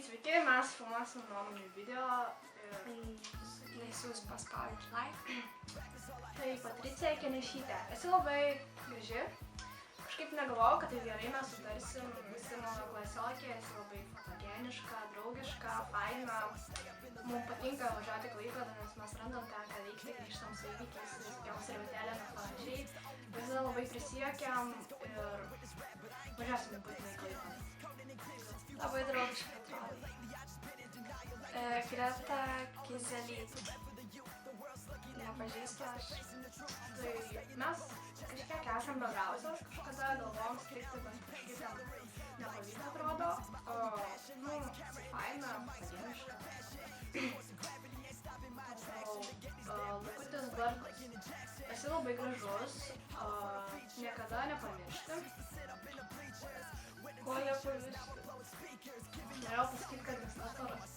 Sveiki, mes filmuosim nuomonių video ir Nesiūs paspaudžiu like. Tai Patricija Kenešytė. Esi labai graži. Kažkaip negalvojau, kad tai gerai mes sutarsim. Visi mano klasiokė, esi labai fotogeniška, draugiška, faina. Mums patinka važiuoti Klaipėdą, nes mes randam tą, ką veikti, grįžtam su įvykiais, visokiom servetėlėm ir panašiai. Visada labai prisijuokiam ir važiuosim būtinai Klaipėdą. Labai draugiškai atrodo. Greta Kizelytė. Nepažįstu aš. Tai mes kažkiek esam bendrausios, kažkada galvom strikti, bet kažkaip ten nepavyko atrodo. Faina, fotogeniška. Lukutis Bartkus. Esi labai gražus, niekada nepamiršti. Ko nepamiršti? Norėjau pasakyti, kad visas toras.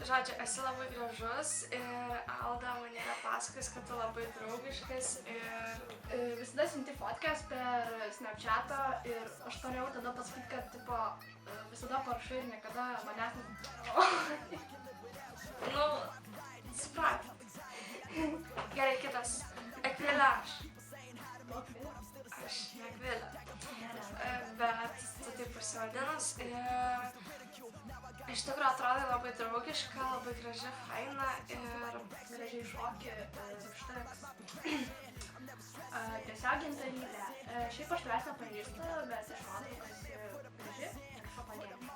Žodžiu, esi labai gražus ir Alda man yra pasakojus, kad tu labai draugiškas ir Visada siunti fotkes per Snapchatą ir aš norėjau tada pasakyti, kad tipo, visada parašai ir niekada manęs nu, suprat. Gerai, kitas. Akvilė aš. Aš ne Akvilė. Bet tu taip pasivadinus ir iš tikrųjų atrodai labai draugiška, labai graži, faina ir gražiai šoki, užteks. Tiesiog gintarylė. Šiaip aš tavęs nepažįstu, bet iš nuotraukos esi graži ir fotogeniška.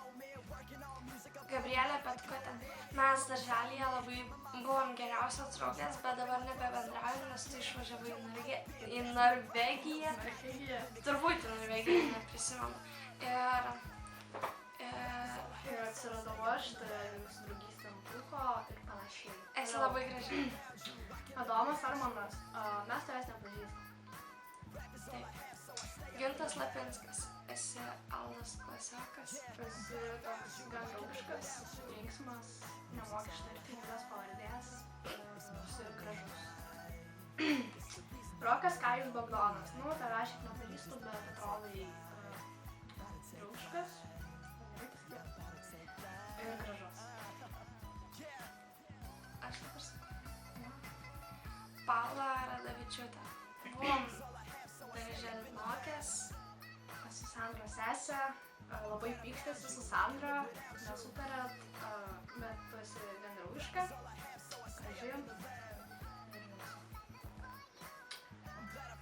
Gabrielė Petkutė. Mes darželyje labai buvom geriausios draugės, bet dabar nebebendraujam, nes tu išvažiavai į Norvegiją. Turbūt į Norvegiją, neprisimenu. Ir atsiradau aš, tai mūsų draugystė nutrūko ir panašiai. Esi labai graži. Adomas Armonas, mes tavęs nepažįstam. Taip. Gintas Lapinskas. Esi Aldos klasiokas. Esi toks gan draugiškas, linksmas, nemoki ištarti kitos pavardės, esi gražus. Rokas Kajus Bogdanas. Nu, tave šiaip nepažįstu, bet atrodai draugiškas ir gražus. Aš dabar sakau. Paula Radavičiūtė. Buvom darželinokės. Esu Sandros sesė, labai pykstasi su Sandra, nesutarėt, bet tu esi gan draugiška, graži.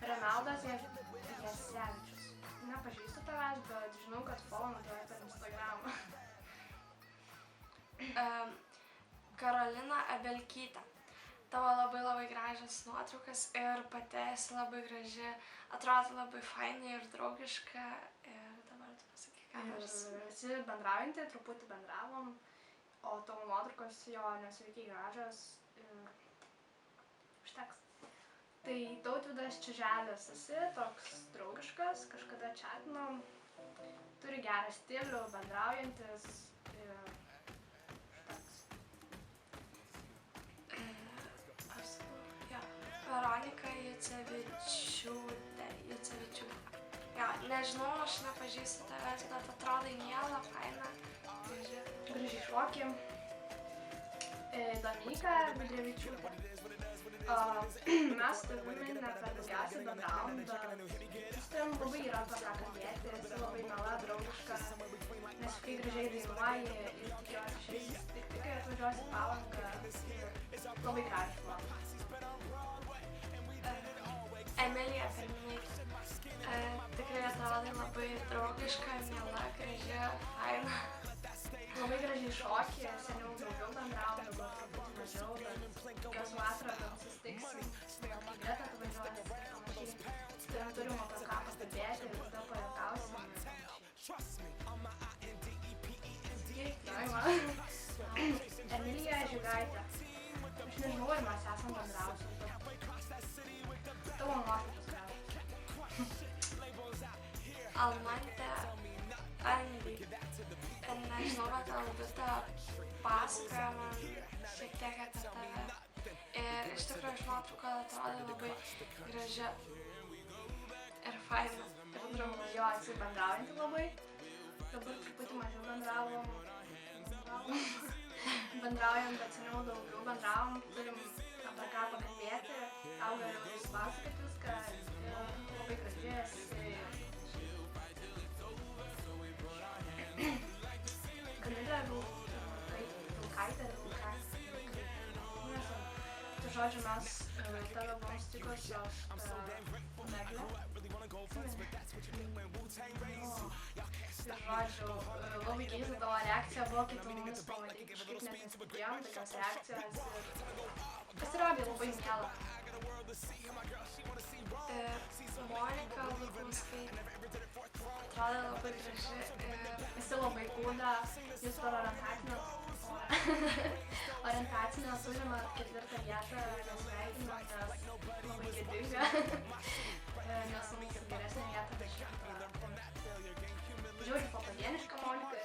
Renaldas Jasevičius. Nepažįstu tavęs, bet žinau, kad follow tave per Instagramą. Karolina Abelkytė. Tavo labai gražios nuotraukas ir pati esi labai graži, atrodo labai fainai ir draugiška ir dabar tu pasakyk, ką nors. Esi bendraujanti, truputį bendravom, o tavo nuotraukos jo nesveikiai gražios ir užteks. Tai Tautvydas Čiželis, esi toks draugiškas, kažkada čatinom, turi gerą stilių, bendraujantis ir užteks. Veronika Jucevičiūtė. Jo, nežinau, aš nepažįstu tavęs, bet atrodai miela, faina, graži. Gražiai šoki. Dominika Vidrevičiūtė. Mes tavimi ne per daugiausiai bendravom, bet su tavim labai yra apie ką kalbėti, esi labai miela, draugiška, nes kai gražiai dainuoji ir tikiuosi šiais susitikti, kai atvažiuosi į Palangą ir labai gražiai šoki. Emilija Perminaitė. Tikrai atrodai labai draugiška, miela, graži, faina. Labai gražiai šoki, seniau daugiau bendravom, dabar truputį mažiau, bet tikiuosi vasarą, kad susitiksim, vėl kai Greta atvažiuosi ir panašiai. Turim apie ką pakalbėti ir tada pajuokausim. Emilija Žigaitė. Aš nežinau, ar mes esam bendrausi, bet tavo nuotraukos gražios. Almantė Andy. Nežinau, bet Aldutė pasakoja man šiek tiek apie tave. Ir iš tikrųjų iš nuotraukos atrodė labai graži ir faina. Ir draugų. Jo, esi bendraujanti labai. Dabar truputį mažiau bendravom. Bendraujam, bet seniau daugiau bendravom. Turim apie ką pakalbėti. Tau galiu pasakoti viską. Labai graži esi. Kamilė Vilkaitė. Tai žodžiu, mes tave buvom stikusios Meglė. Ir žodžiu, labai keista tavo reakcija buvo, kai tu mumis pamatei, kažkaip net nesitikėjom tokios reakcijos ir pasirodė labai miela. Monika Lukauskaitė atrodė labai graži ir Esi labai kūda, jūs per orientacinę užima 4 vietą, nesveikinam, nes labai gėdinga, nes mums ir geresnė vieta, bet žiūri fotogeniška Monika,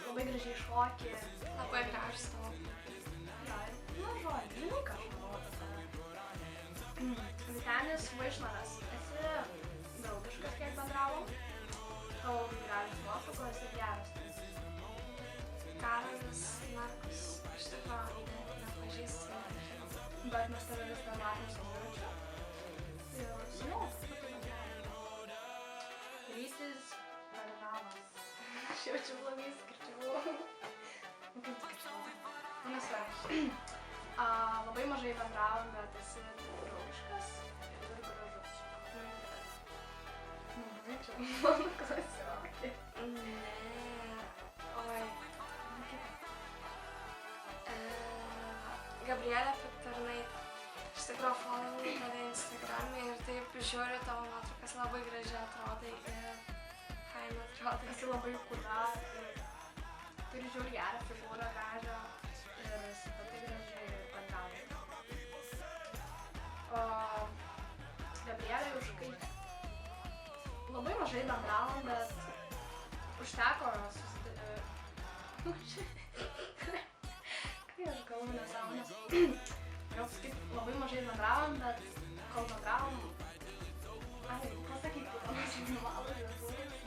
labai gražiai šoki. Labai gražus tavo. Nu, žodžiu, žinai, ką aš manau apie tave. Vytenis Vaišnaras, esi draugiškas, kiek bendravom. Tavo gražios nuotraukos ir geras. Karolis Narkus, iš tikrųjų, nepažįstu. Bet mes tave vis dar matom savyručiu. Ir seniau, Rytis Barnamas. Aš jaučiu blogai skirčiau. Kaip skirčiau? Nesvarbu. Labai mažai bendravom, bet esi draugiškas ir gražus. Čia mano klasiokė. Ne. Oi. Gabrielė Piktarnaitė. Iš tikrųjų, followinu tave Instagram'e ir taip žiūriu tavo nuotraukas, labai gražiai atrodai ir fain atrodai. Esi labai kūda ir turi žiūri gerą figūrą, gražią ir esi pati gražiai bendrauji. O Gabrielė Juškaitė. Labai mažai bendravom, bet užteko Kai aš galvoju nesąmonės. Galiu pasakyti, labai mažai bendravom, bet kol bendravom... Ai, pasakyk, tu nors nuvalai lietuvis.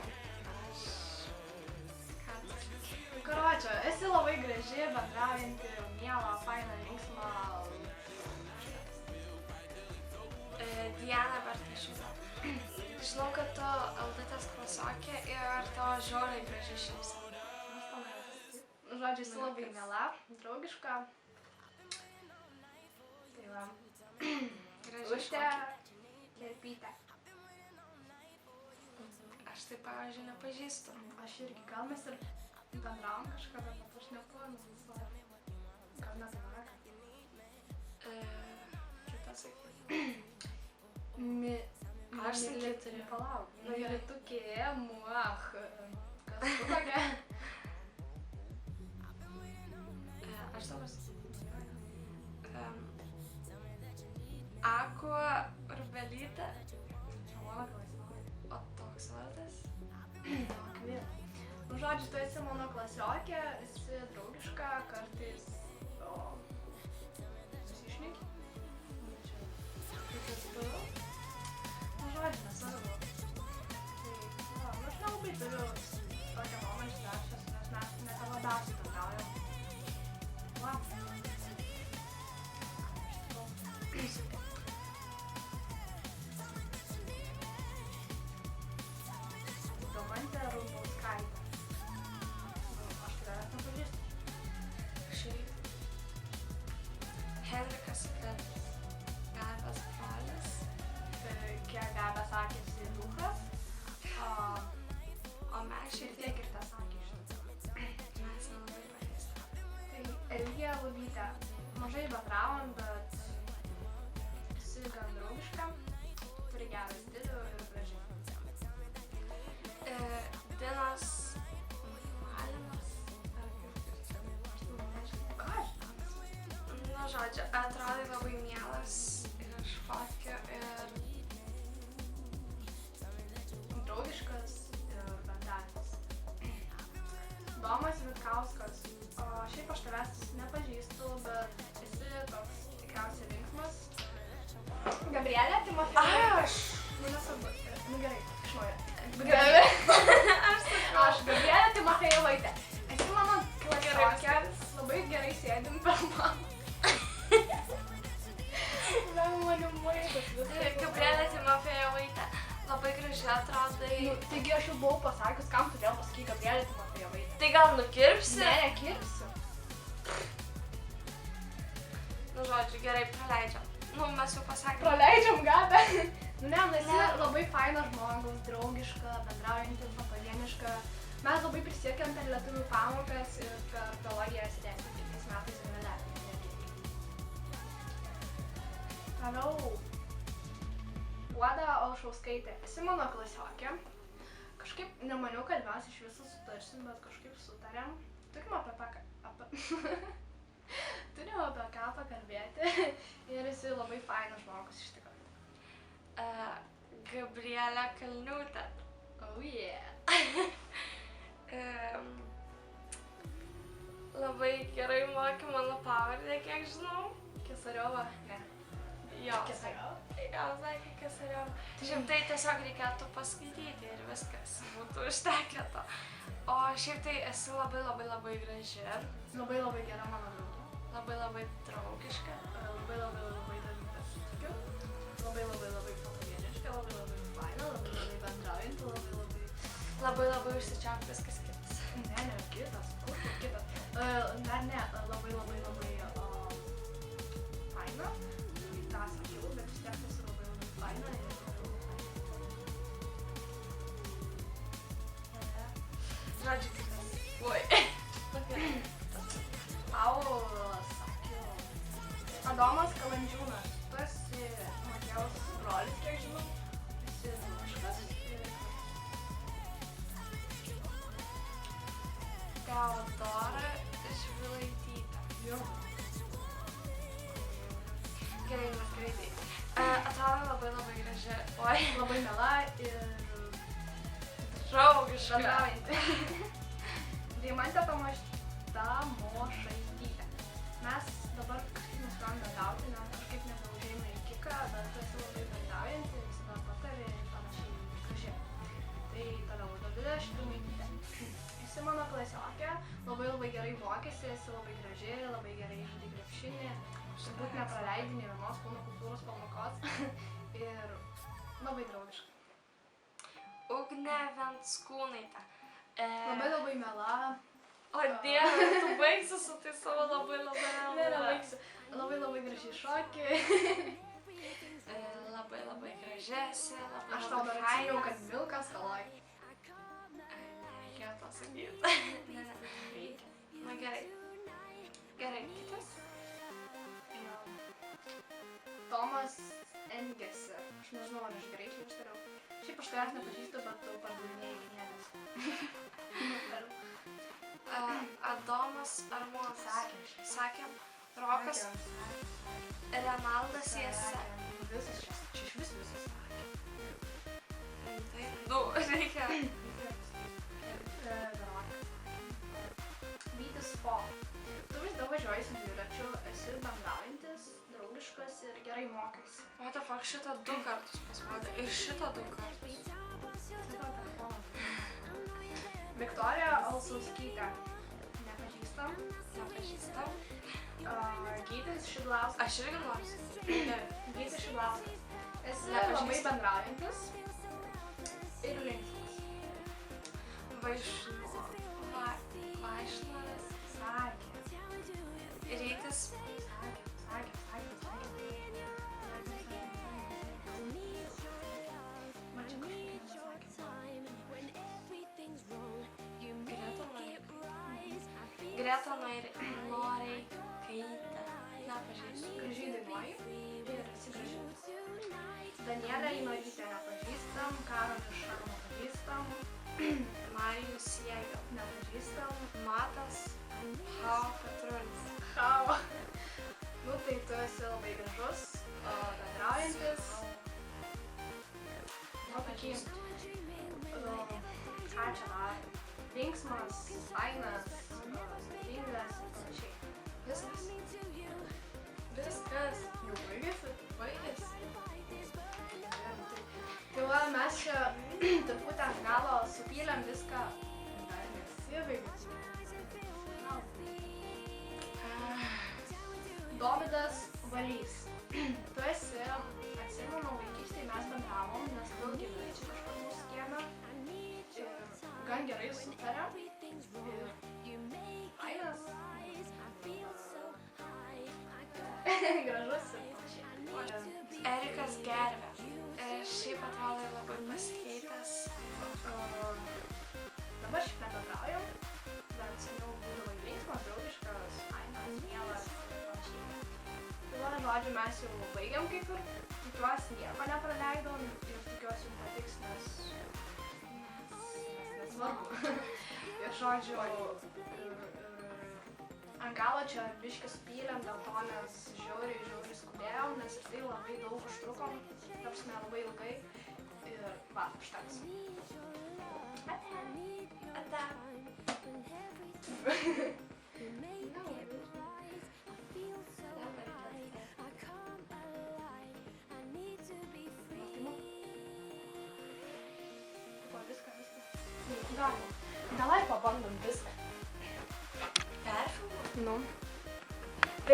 Karočio, esi labai graži, bendraujanti, miela, faina, linksma. Diana Bartašiūtė. Žinau, kad tu Aldutės klasiokė ir tavo žiauriai graži šypsena. Žodžiu, esi labai miela, draugiška. Tai va. Urtė Kerpytė. Aš tai, pavyzdžiui, nepažįstu. Aš irgi, gal mes ir bendravom kažkada, bet aš nepamenu visą. Gal net vakar. Kita sakyti. Aš sakyti. Palauk. Militukė, muach. Kas tu tokia? Aš tau pasakyti. Aqua Urbelytė. O toks vardas? Nu, žodžiu, tu esi mano klasiokė, esi draugiška, kartais susišneki. Nu, žodžiu, nesvarbu. Tai, aš nelabai turiu tokią nuomonę išreikšęs, nes mes net labiausiai bendraujam. Va. Domantė Rubauskaitė. Aš tave net nepažįstu. Šiaip. Henrikas Kretas. Gabės brolis. Kiek Gabė sakėsi duchas. O mes šiek tiek Ir tas sakė šitą. mes nelabai pažįstame. Tai Elija Lubytė. Mažai bendravom, bet esi gan draugiška. Turi gerą stilių ir gražiai. Dinas Malinas. Ką aš žinau? Nu, žodžiu, atrodai labai mielas iš fotkių ir Draugiškas ir bendravimas. Domas Vitkauskas. Šiaip aš tavęs nepažįstu, bet esi toks tikriausiai linksmas. Gabrielė Timofejeva. Aš! Nu, nesvarbu. Nu, gerai, iš naujo. atrodai. Nu, taigi aš jau buvau pasakius, kam tu vėl pasakai Gabrielė Timofejevaitė. Tai gal nukirpsi? Ne, nekirpsiu. Nu, žodžiu, gerai, praleidžiam. Nu, mes jau pasakėme. Praleidžiam gatą. Nu, ne, esi Ne. labai fainas žmogus, draugiška, bendraujantis, fotogeniška. Mes labai prisiekėm per lietuvių pamokas ir per biologijos dėstymą kitais metais ir vėliau. Toliau. Guoda Olšauskaitė. Esi mano klasiokė. Kažkaip nemaniau, kad mes iš viso sutarsim, bet kažkaip sutarėm. Turim apie ką pakalbėti ir esi labai fainas žmogus iš tikrųjų. Gabrielė Kalniūtė. Oh yeah. Labai gerai moki mano pavardę, kiek žinau. Kesariova? Ne. Jo. Kesariova? Gal sakė Kesariova. Šiaip tai tiesiog reikėtų paskaityti ir viskas. Būtų užtekę to. O šiaip tai esi labai graži. Labai gera mano draugė. Labai draugiška. Labai dalykas. Labai fotogeniška, labai faina, labai bendraujanti, Labai užsičiaupti viskas kitas. Ne, kitas. Dar ne, labai faina. tą sakiau, bet vis tiek tas labai faina ir žodžiu, kitas. Oi. Paulas sakė. Adomas Kalandžiūnas. Tu esi Matiejaus brolis, kiek žinau. Esi miškas. Teodora Žvilaitytė. Jo. Gerai, mes greitai. Atrodo labai graži. Oi. Labai miela ir draugiška. bendraujanti. Deimantė Tamošaitytė. Mes dabar kažkaip nustojom bendrauti, nes kažkaip nebeužėjome į kiką, bet tu esi labai bendraujanti, visada patari ir panašiai graži. Tai toliau Dovilė Štrumaitytė. Esi mano klasiokė, labai gerai mokėsi, esi labai graži, labai gerai žaidži krepšinį, turbūt nepraleidi nė vienos kūno kultūros pamokos ir labai draugiška. Ugnė Venckūnaitė. Labai miela. O Dieve, tu baigsi su tai savo labai Ne, nebaigsiu. Labai gražiai šoki. Labai graži esi, labai Aš tau dar atsiminiau, kad Vilka saloj. Reikėjo to sakyti. Ne, reikia. Na gerai. Gerai, kitas? Tomas Engesi. Aš nežinau, ar aš gerai ištariau. Šiaip aš tavęs nepažįstu, bet tu pardavinėjai knygas. Adomas Armonas. Sakėm. Rokas. Renaldas Jėse. Visas čia iš visus sakė. Tai, reikia. Vytis Fo. Tu vis dar važiuoji su dviračiu, esi bendraujantis, draugiškas ir gerai mokaisi. What the fuck, šitą 2 kartus pasirodė. Ir šitą 2 kartus. Viktorija Alsauskytė. Nepažįstam. Gytis Šidlauskas. Aš irgi noriu. Gytis Šidlauskas. Esi Nepažįstam. labai bendraujantis ir linksmas. Vaišnoras. Sakė. Rytis. Sakė. Man čia Greta Noreikaitė. Nepažįstu. gražiai dainuoji ir esi graži. Danielę Inorytę nepažįstam, Karolį Šarmą pažįstam, Marijus Jėgel. nepažįstam, Matas Hau Petrulis. Chavo. Nu tai tu esi labai gražus, bendraujantis. Nu tokį, ką čia dar, linksmas, fainas, sėkmingas ir panašiai. Viskas. Jau baigėsi? Baigėsi. Tai va, mes čia truputį ant galo supylėm viską. Dar nesibaigė. Dovydas Valys. Tu esi, atsimenu, vaikystėje mes bendravom, nes tu gyvenai čia kažkur mūsų sutarė. Fainas. Gražus ir panašiai. Erikas Gervė. Šiaip atrodo labai pasikeitęs. Dabar šiaip nebendraujam, bet seniau būdavo linksmas, draugiškas, fainas, mielas ir panašiai. Dabar, žodžiu, mes jau baigiam kaip ir, tikiuosi nieko nepraleidom ir tikiuosi jums patiks, nes nesvarbu. Ir žodžiu, ant galo čia biškį supylėm dėl to, nes žiauriai skubėjom, nes ir tai labai daug užtrukom, tapsime labai ilgai ir va, užteks. Ate. Galima. Давай pabandom viską. Perfilmuot? Nu.